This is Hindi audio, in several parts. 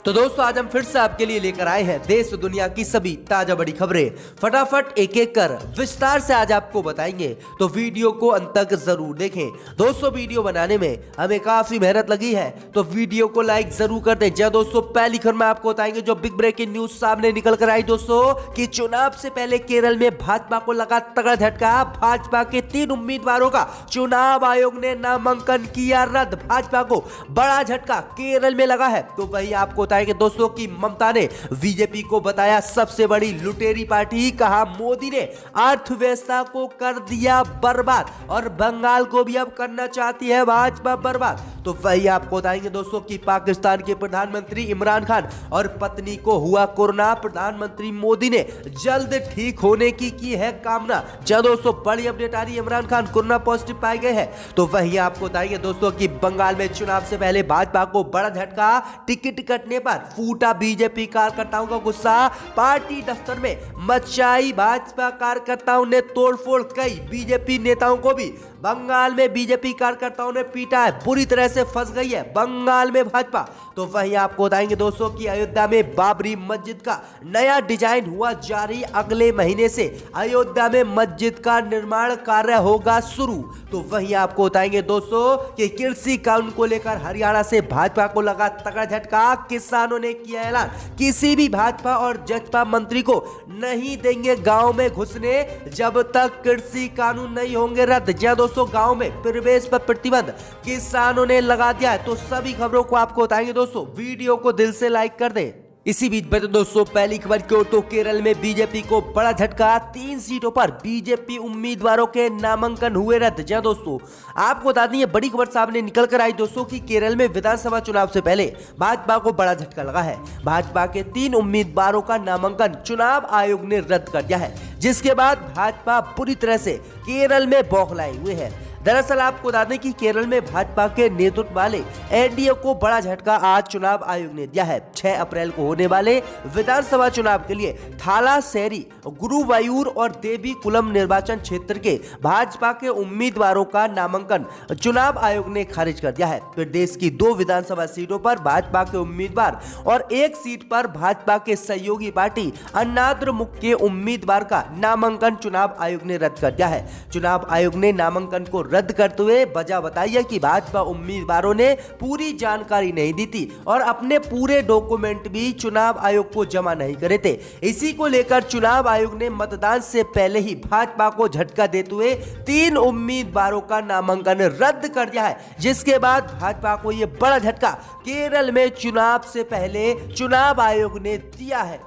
तो दोस्तों आज हम फिर से आपके लिए लेकर आए हैं देश दुनिया की सभी ताजा बड़ी खबरें। फटाफट एक एक कर विस्तार से आज आपको बताएंगे, तो वीडियो को अंत तक जरूर देखें। दोस्तों वीडियो बनाने में हमें काफी मेहनत लगी है, तो वीडियो को लाइक जरूर कर दें। जब दोस्तों पहली खबर में आपको बताएंगे जो बिग ब्रेकिंग न्यूज सामने निकल कर आई दोस्तों कि चुनाव से पहले केरल में भाजपा को लगा तगड़ा झटका। भाजपा के 3 उम्मीदवारों का चुनाव आयोग ने नामांकन किया रद्द। भाजपा को बड़ा झटका केरल में लगा है। तो वही आपको बताएंगे दोस्तों कि ममता ने बीजेपी को बताया सबसे बड़ी लुटेरी पार्टी। कहा मोदी ने अर्थव्यवस्था को कर दिया बर्बाद और बंगाल को भी अब करना चाहती है भाजपा बर्बाद। तो वही आपको बताएंगे दोस्तों कि पाकिस्तान के प्रधानमंत्री इमरान खान और पत्नी को हुआ कोरोना। प्रधानमंत्री मोदी ने जल्द ठीक होने की है कामना। जब दोस्तों बड़ी अपडेट आ रही है, इमरान खान कोरोना पॉजिटिव पाए गए हैं। तो वही आपको बताएंगे दोस्तों कि बंगाल में चुनाव से पहले भाजपा को बड़ा झटका। टिकट कटने पर फूटा बीजेपी कार्यकर्ताओं का गुस्सा। पार्टी दफ्तर में मचाई भाजपा कार्यकर्ताओं ने तोड़फोड़। कई बीजेपी नेताओं को भी बंगाल में बीजेपी कार्यकर्ताओं ने पीटा है। बुरी तरह से फंस गई है बंगाल में भाजपा। तो वहीं आपको बताएंगे दोस्तों कि अयोध्या में बाबरी मस्जिद का नया डिजाइन हुआ जारी। अगले महीने से अयोध्या में मस्जिद का निर्माण कार्य होगा शुरू। तो वहीं आपको बताएंगे दोस्तों कि कृषि कानून को लेकर हरियाणा से भाजपा को लगा तगड़ा झटका। किसानों ने किया ऐलान, किसी भी भाजपा और जजपा मंत्री को नहीं देंगे गांव में घुसने जब तक कृषि कानून नहीं होंगे रद्द। जहां दोस्तों गांव में प्रवेश पर प्रतिबंध किसानों ने लगा दिया है। तो सभी खबरों को आपको बताएंगे दोस्तों, वीडियो को दिल से लाइक कर दें। इसी बीच बता दोस्तों पहली खबर की ओर, तो केरल में बीजेपी को बड़ा झटका। 3 सीटों पर बीजेपी उम्मीदवारों के नामांकन हुए रद्द। जहां दोस्तों आपको बता दें बड़ी खबर सामने निकल कर आई दोस्तों कि केरल में विधानसभा चुनाव से पहले भाजपा को बड़ा झटका लगा है। भाजपा के 3 उम्मीदवारों का नामांकन चुनाव आयोग ने रद्द कर दिया है, जिसके बाद भाजपा बुरी तरह से केरल में बौखलाए हुए है। दरअसल आपको बता दें कि केरल में भाजपा के नेतृत्व वाले एनडीए को बड़ा झटका आज चुनाव आयोग ने दिया है। 6 अप्रैल को होने वाले विधानसभा चुनाव के लिए थालासेरी, गुरुवायूर और देवीकुलम निर्वाचन क्षेत्र के भाजपा के उम्मीदवारों का नामांकन चुनाव आयोग ने खारिज कर दिया है। प्रदेश की 2 विधानसभा सीटों पर भाजपा के उम्मीदवार और 1 सीट पर भाजपा के सहयोगी पार्टी अन्नाद्रमुक के उम्मीदवार का नामांकन चुनाव आयोग ने रद्द कर दिया है। चुनाव आयोग ने नामांकन को रद्द करते हुए वजह बताई है कि भाजपा उम्मीदवारों ने पूरी जानकारी नहीं दी थी और अपने पूरे डॉक्यूमेंट भी चुनाव आयोग को जमा नहीं करे थे। इसी को लेकर चुनाव आयोग ने मतदान से पहले ही भाजपा को झटका देते हुए 3 उम्मीदवारों का नामांकन रद्द कर दिया है, जिसके बाद भाजपा को यह बड़ा झटका केरल में चुनाव से पहले चुनाव आयोग ने दिया है।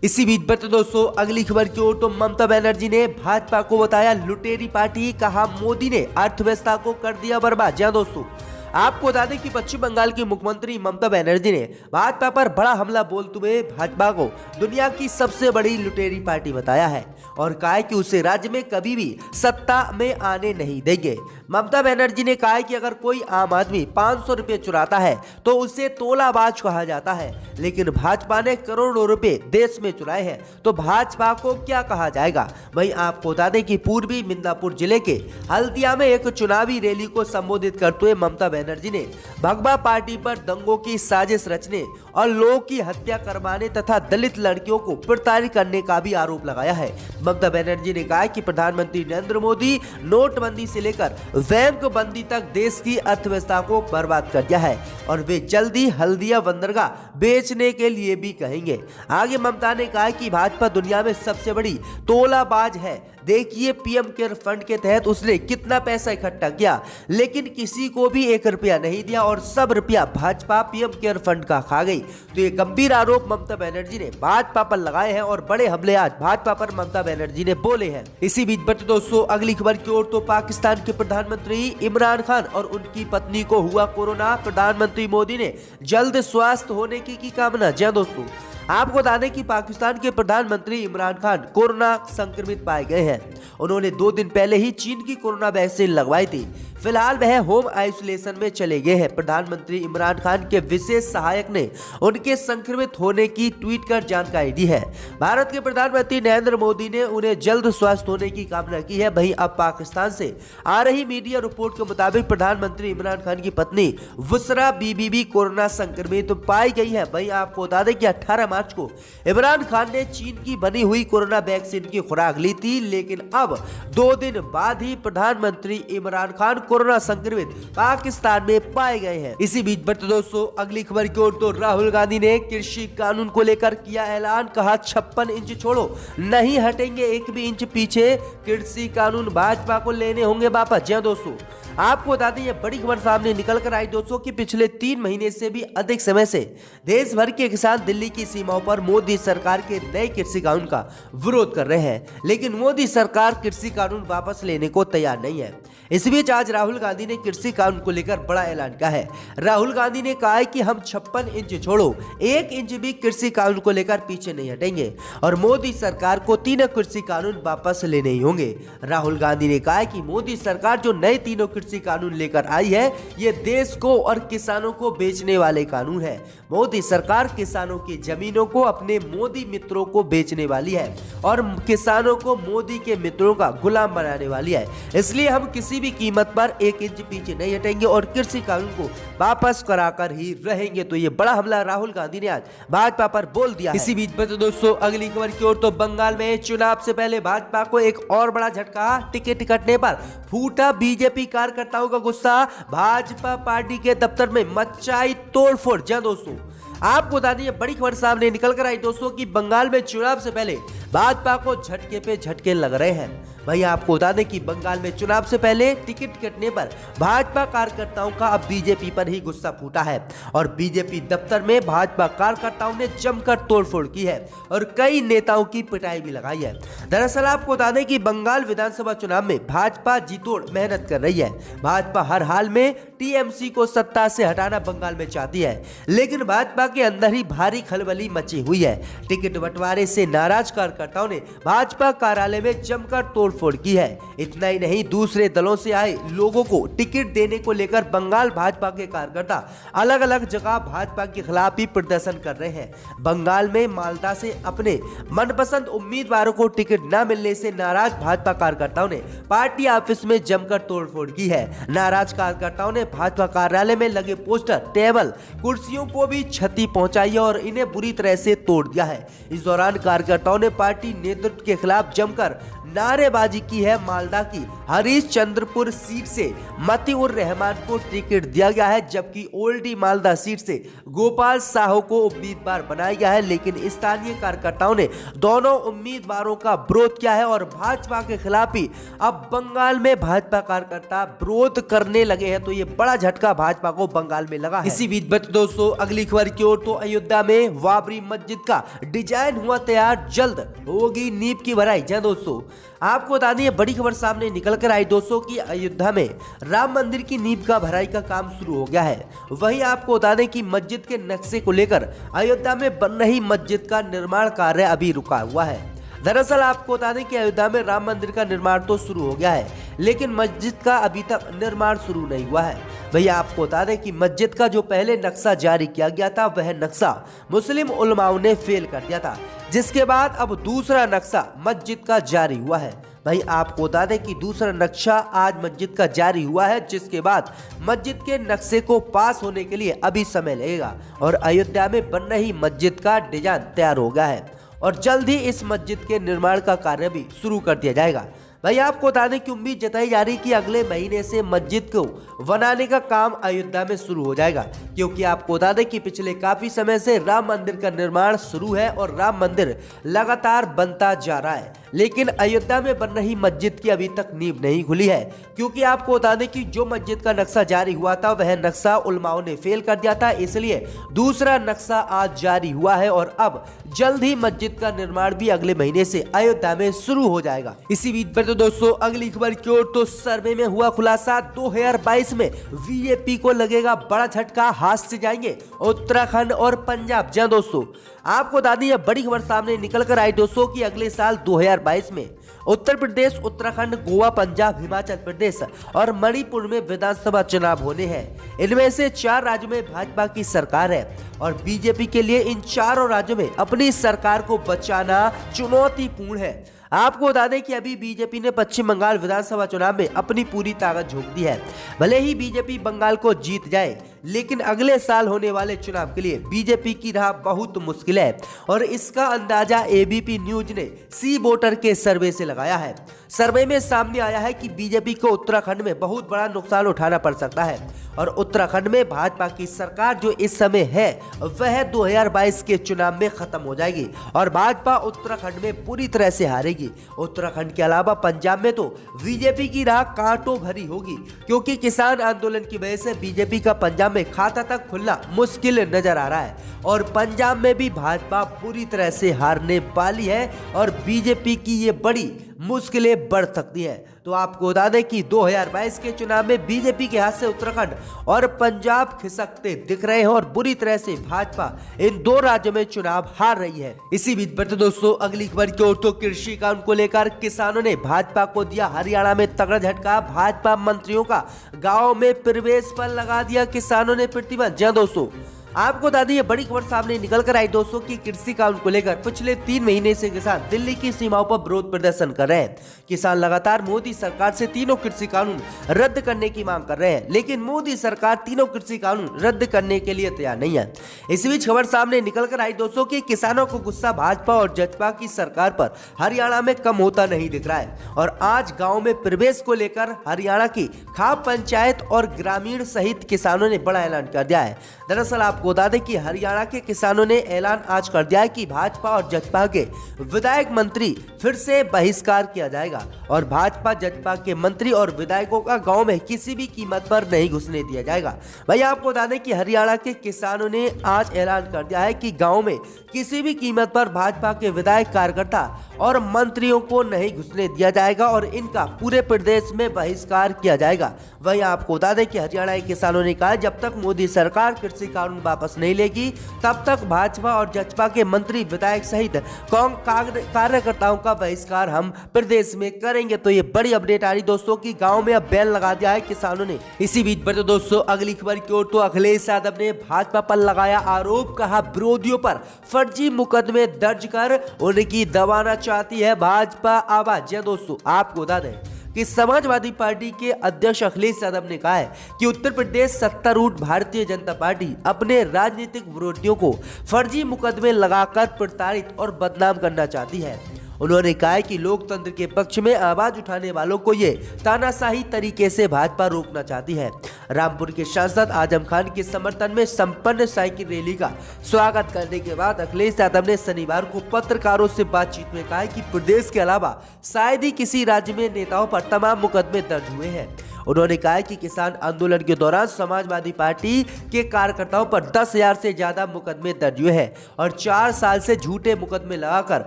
इसी बीच बता दोस्तों अगली खबर की ओर, तो ममता बनर्जी ने भाजपा को बताया लुटेरी पार्टी। कहा मोदी ने अर्थव्यवस्था को कर दिया बर्बाद। जहां दोस्तों आपको बता दें कि पश्चिम बंगाल की मुख्यमंत्री ममता बनर्जी ने भाजपा पर बड़ा हमला बोलते हुए भाजपा को दुनिया की सबसे बड़ी लुटेरी पार्टी बताया है और कहा है कि उसे राज्य में कभी भी सत्ता में आने नहीं देंगे। ममता बनर्जी ने कहा है कि अगर कोई आम आदमी 500 रुपये चुराता है तो उसे तोलाबाज कहा जाता है, लेकिन भाजपा ने करोड़ों रुपए देश में चुराए हैं तो भाजपा को क्या कहा जाएगा। वहीं आपको बता दें कि पूर्वी मिदनापुर जिले के हल्दिया में एक चुनावी रैली को संबोधित करते हुए ममता बनर्जी ने भाजपा पार्टी पर दंगों की साजिश रचने और लोगों की हत्या करवाने तथा दलित लड़कियों को प्रताड़ित करने का भी आरोप लगाया है। ममता बनर्जी ने कहा कि प्रधानमंत्री नरेंद्र मोदी नोटबंदी से लेकर बैंक बंदी तक देश की अर्थव्यवस्था को बर्बाद कर दिया है और वे जल्दी हल्दिया बंदरगाह बेचने के लिए भी कहेंगे। आगे ममता ने कहा कि भाजपा दुनिया में सबसे बड़ी तोलाबाज है। देखिए पीएम केयर फंड के तहत उसने कितना पैसा इकट्ठा किया, लेकिन किसी को भी 1 रुपया नहीं दिया और सब रुपया भाजपा पीएम केयर फंड का खा गई। तो ये गंभीर आरोप ममता बनर्जी ने भाजपा पर लगाए हैं और बड़े हमले आज भाजपा पर ममता बनर्जी ने बोले हैं। इसी बीच बता दोस्तों अगली खबर की ओर, तो पाकिस्तान के प्रधानमंत्री इमरान खान और उनकी पत्नी को हुआ कोरोना। प्रधानमंत्री मोदी ने जल्द स्वस्थ होने की कामना। जय दोस्तों आपको बता दें कि पाकिस्तान के प्रधानमंत्री इमरान खान कोरोना संक्रमित पाए गए हैं। उन्होंने 2 दिन पहले ही चीन की कोरोना वैक्सीन लगवाई थी। फिलहाल वह होम आइसोलेशन में चले गए हैं। प्रधानमंत्री इमरान खान के विशेष सहायक ने उनके संक्रमित होने की ट्वीट कर जानकारी दी है। भारत के प्रधानमंत्री नरेंद्र मोदी ने उन्हें जल्द स्वस्थ होने की कामना की है। वहीं अब पाकिस्तान से आ रही मीडिया रिपोर्ट के मुताबिक प्रधानमंत्री इमरान खान की पत्नी बुशरा बीबी भी कोरोना संक्रमित पाई गई है। वहीं आपको बता दें कि 18 मार्च को इमरान खान ने चीन की बनी हुई कोरोना वैक्सीन की खुराक ली थी, लेकिन अब 2 दिन बाद ही प्रधानमंत्री इमरान खान कोरोना संक्रमित पाकिस्तान में पाए गए हैं। इसी बीच बढ़ते दोस्तों अगली खबर की ओर, तो राहुल गांधी ने कृषि कानून को लेकर किया ऐलान। कहा 56 इंच छोड़ो, नहीं हटेंगे एक भी इंच पीछे। कृषि कानून भाजपा को लेने होंगे वापस। जी दोस्तों, आपको बता दें ये बड़ी खबर सामने निकल कर आई दोस्तों कि पिछले 3 महीने से भी अधिक समय से देश भर के किसान दिल्ली की सीमाओं पर मोदी सरकार के नए कृषि कानून का विरोध कर रहे हैं, लेकिन मोदी सरकार कृषि कानून वापस लेने को तैयार नहीं है। इस बीच आज राहुल गांधी ने कृषि कानून को लेकर बड़ा ऐलान किया है। राहुल गांधी ने कहा है कि हम 56 इंच छोड़ो 1 इंच भी कृषि कानून को लेकर पीछे नहीं हटेंगे और मोदी सरकार को 3 कृषि कानून वापस लेने ही होंगे। राहुल गांधी ने कहा है कि मोदी सरकार जो नए 3 कृषि कानून लेकर आई है, ये देश को और किसानों को बेचने वाले कानून है। मोदी सरकार किसानों की जमीनों को अपने मोदी मित्रों को बेचने वाली है और किसानों को मोदी के मित्रों का गुलाम बनाने वाली है। इसलिए हम किसी भी कीमत पर 1 इंच पीछे नहीं हटेंगे और कृषि कानून को वापस कराकर ही रहेंगे। तो ये बड़ा हमला राहुल गांधी ने आज भाजपा पर बोल दिया है। इसी बीच में दोस्तों अगली खबर की ओर, तो बंगाल में चुनाव से पहले भाजपा को एक और बड़ा झटका। टिकट कटने पर फूटा बीजेपी कार्यकर्ताओं का गुस्सा। भाजपा पार्टी के दफ्तर में मचाई तोड़फोड़। जी दोस्तों, आपको बता दें बड़ी खबर सामने निकल कर आई दोस्तों कि बंगाल में चुनाव से पहले भाजपा को झटके पे झटके लग रहे हैं। वहीं आपको बता दें कि बंगाल में चुनाव से पहले टिकट कटने पर भाजपा कार्यकर्ताओं का अब बीजेपी पर ही गुस्सा फूटा है और बीजेपी दफ्तर में भाजपा कार्यकर्ताओं ने जमकर तोड़फोड़ की है और कई नेताओं की पिटाई भी लगाई है। दरअसल आपको बता दें कि बंगाल विधानसभा चुनाव में भाजपा जीतोड़ मेहनत कर रही है। भाजपा हर हाल में टीएमसी को सत्ता से हटाना बंगाल में चाहती है, लेकिन भाजपा के अंदर ही भारी खलबली मची हुई है। टिकट बंटवारे से नाराज कार्यकर्ताओं ने भाजपा कार्यालय में जमकर तोड़फोड़ की है। इतना ही नहीं, दूसरे दलों से आए लोगों को टिकट देने को लेकर बंगाल भाजपा के कार्यकर्ता अलग अलग जगह भाजपा के खिलाफ भी प्रदर्शन कर रहे हैं। बंगाल में मालदा से अपने मनपसंद उम्मीदवारों को टिकट न मिलने से नाराज भाजपा कार्यकर्ताओं ने पार्टी ऑफिस में जमकर तोड़फोड़ की है। नाराज कार्यकर्ताओं ने भाजपा कार्यालय में लगे पोस्टर, टेबल, कुर्सियों को भी क्षति पहुंचाई है और इन्हें बुरी तरह से तोड़ दिया है। इस दौरान कार्यकर्ताओं ने पार्टी नेतृत्व के खिलाफ जमकर नारेबाजी की है। मालदा की हरीशचंद्रपुर सीट से मतीउर रहमान को टिकट दिया गया है, जबकि ओल्डी मालदा सीट से गोपाल साहू को उम्मीदवार बनाया गया है, लेकिन स्थानीय कार्यकर्ताओं ने दोनों उम्मीदवारों का विरोध किया है और भाजपा के खिलाफ ही अब बंगाल में भाजपा कार्यकर्ता विरोध करने लगे हैं। तो ये बड़ा झटका भाजपा को बंगाल में लगा है। इसी बीच दोस्तों अगली खबर की ओर, तो अयोध्या में बाबरी मस्जिद का डिजाइन हुआ तैयार, जल्द होगी नींव की भराई। जय दोस्तों, आपको बता दें बड़ी खबर सामने निकल कर आई दोस्तों कि अयोध्या में राम मंदिर की नींव का भराई का काम शुरू हो गया है। वहीं आपको बता दें कि मस्जिद के नक्शे को लेकर अयोध्या में बन रही मस्जिद का निर्माण कार्य अभी रुका हुआ है। दरअसल आपको बता दें कि अयोध्या में राम मंदिर का निर्माण तो शुरू हो गया है, लेकिन मस्जिद का अभी तक निर्माण शुरू नहीं हुआ है। भैया आपको बता दें कि मस्जिद का जो पहले नक्शा जारी किया गया था, वह नक्शा मुस्लिम उलमाओं ने फेल कर दिया था, जिसके बाद अब दूसरा नक्शा मस्जिद का जारी हुआ है। भाई आपको बता दें कि दूसरा नक्शा आज मस्जिद का जारी हुआ है, जिसके बाद मस्जिद के नक्शे को पास होने के लिए अभी समय लगेगा और अयोध्या में बन रही मस्जिद का डिजाइन तैयार हो गया है और जल्द ही इस मस्जिद के निर्माण का कार्य भी शुरू कर दिया जाएगा। भाई आपको बता दें कि उम्मीद जताई जा रही कि अगले महीने से मस्जिद को बनाने का काम अयोध्या में शुरू हो जाएगा, क्योंकि आपको बता दें कि पिछले काफी समय से राम मंदिर का निर्माण शुरू है और राम मंदिर लगातार बनता जा रहा है। लेकिन अयोध्या में बन रही मस्जिद की अभी तक नींव नहीं खुली है, क्योंकि आपको बता दें कि जो मस्जिद का नक्शा जारी हुआ था वह नक्शा उलमाओं ने फेल कर दिया था, इसलिए दूसरा नक्शा आज जारी हुआ है और अब जल्द ही मस्जिद का निर्माण भी अगले महीने से अयोध्या में शुरू हो जाएगा। इसी बीच पर तो दोस्तों अगली खबर की ओर, तो सर्वे में हुआ खुलासा, 2022 में बीजेपी को लगेगा बड़ा झटका, हाथ से जाएंगे उत्तराखंड और पंजाब। जी दोस्तों, आपको बता दें बड़ी खबर सामने निकल कर आई दोस्तों कि अगले साल 2022 में उत्तर प्रदेश, उत्तराखंड, गोवा, पंजाब, हिमाचल प्रदेश और मणिपुर में विधानसभा चुनाव होने हैं। इनमें से 4 राज्यों में भाजपा की सरकार है और बीजेपी के लिए इन चारों राज्यों में अपनी सरकार को बचाना चुनौतीपूर्ण है। आपको बता दें कि अभी बीजेपी ने पश्चिम बंगाल विधानसभा चुनाव में अपनी पूरी ताकत झोंक दी है। भले ही बीजेपी बंगाल को जीत जाए, लेकिन अगले साल होने वाले चुनाव के लिए बीजेपी की राह बहुत मुश्किल है और इसका अंदाजा एबीपी न्यूज ने सी वोटर के सर्वे से लगाया है। सर्वे में सामने आया है कि बीजेपी को उत्तराखंड में बहुत बड़ा नुकसान उठाना पड़ सकता है और उत्तराखंड में भाजपा की सरकार जो इस समय है वह 2022 के चुनाव में खत्म हो जाएगी और भाजपा उत्तराखंड में पूरी तरह से हारेगी। उत्तराखंड के अलावा पंजाब में तो बीजेपी की राह कांटों भरी होगी, क्योंकि किसान आंदोलन की वजह से बीजेपी का पंजाब में खाता तक खुलना मुश्किल नजर आ रहा है और पंजाब में भी भाजपा पूरी तरह से हारने वाली है और बीजेपी की ये बड़ी मुश्किलें बढ़ सकती है। तो आपको बता दें कि 2022 के चुनाव में बीजेपी के हाथ से उत्तराखंड और पंजाब खिसकते दिख रहे हैं और बुरी तरह से भाजपा इन 2 राज्यों में चुनाव हार रही है। इसी बीच पर तो दोस्तों अगली खबर की ओर, तो कृषि कानून को लेकर किसानों ने भाजपा को दिया हरियाणा में तगड़ा झटका, भाजपा मंत्रियों का गाँव में प्रवेश पर लगा दिया किसानों ने प्रतिबंध। जी दोस्तों, आपको बता दें बड़ी खबर सामने निकल कर आई दोस्तों कि कृषि कानून को लेकर पिछले 3 महीने से किसान दिल्ली की सीमाओं पर विरोध प्रदर्शन कर रहे हैं। किसान लगातार मोदी सरकार से तीनों कृषि कानून रद्द करने की मांग कर रहे हैं, लेकिन मोदी सरकार तीनों कृषि कानून रद्द करने के लिए तैयार नहीं है। इसी बीच खबर सामने निकल कर आई दोस्तों कि किसानों को गुस्सा भाजपा और जजपा की सरकार पर हरियाणा में कम होता नहीं दिख रहा है और आज गाँव में प्रवेश को लेकर हरियाणा की खाप पंचायत और ग्रामीण सहित किसानों ने बड़ा ऐलान कर दिया है। दरअसल आपको बता दें कि हरियाणा के किसानों ने ऐलान आज कर दिया है कि भाजपा और जजपा के विधायक मंत्री फिर से बहिष्कार किया जाएगा और भाजपा जजपा के मंत्री और विधायकों का गांव में किसी भी कीमत पर नहीं घुसने दिया जाएगा। भाई आपको बता दें कि हरियाणा के किसानों ने आज ऐलान कर दिया है कि गांव में किसी भी कीमत पर भाजपा के विधायक, कार्यकर्ता और मंत्रियों को नहीं घुसने दिया जाएगा और इनका पूरे प्रदेश में बहिष्कार किया जाएगा। वहीं आपको बता दें कि हरियाणा के किसानों ने कहा जब तक मोदी सरकार कृषि कानून वापस नहीं लेगी तब तक भाजपा और जजपा के मंत्री, विधायक सहित कार्यकर्ताओं का बहिष्कार हम प्रदेश में करेंगे। तो ये बड़ी अपडेट आ रही दोस्तों कि गांव में अब बैन लगा दिया है किसानों ने। इसी बीच पर तो दोस्तों अगली खबर की ओर, तो अखिलेश यादव ने भाजपा पर लगाया आरोप, कहा विरोधियों पर फर्जी मुकदमे दर्ज कर उनकी दबाना चाहती है भाजपा आवाज। दोस्तों आपको बता दें कि समाजवादी पार्टी के अध्यक्ष अखिलेश यादव ने कहा है कि उत्तर प्रदेश सत्तारूढ़ भारतीय जनता पार्टी अपने राजनीतिक विरोधियों को फर्जी मुकदमे लगाकर प्रताड़ित और बदनाम करना चाहती है। उन्होंने कहा कि लोकतंत्र के पक्ष में आवाज उठाने वालों को ये तानाशाही तरीके से भाजपा रोकना चाहती है। रामपुर के सांसद आजम खान के समर्थन में संपन्न साइकिल रैली का स्वागत करने के बाद अखिलेश यादव ने शनिवार को पत्रकारों से बातचीत में कहा कि प्रदेश के अलावा शायद ही किसी राज्य में नेताओं पर तमाम मुकदमे दर्ज हुए हैं। उन्होंने कहा कि किसान आंदोलन के दौरान समाजवादी पार्टी के कार्यकर्ताओं पर 10,000 से ज्यादा मुकदमे दर्ज हुए हैं और 4 साल से झूठे मुकदमे लगाकर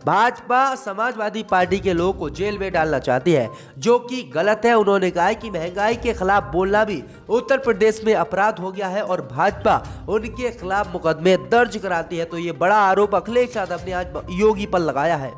भाजपा समाजवादी पार्टी के लोगों को जेल में डालना चाहती है, जो कि गलत है। उन्होंने कहा कि महंगाई के खिलाफ बोलना भी उत्तर प्रदेश में अपराध हो गया है और भाजपा उनके खिलाफ मुकदमे दर्ज कराती है। तो ये बड़ा आरोप अखिलेश यादव ने आज योगी पर लगाया है।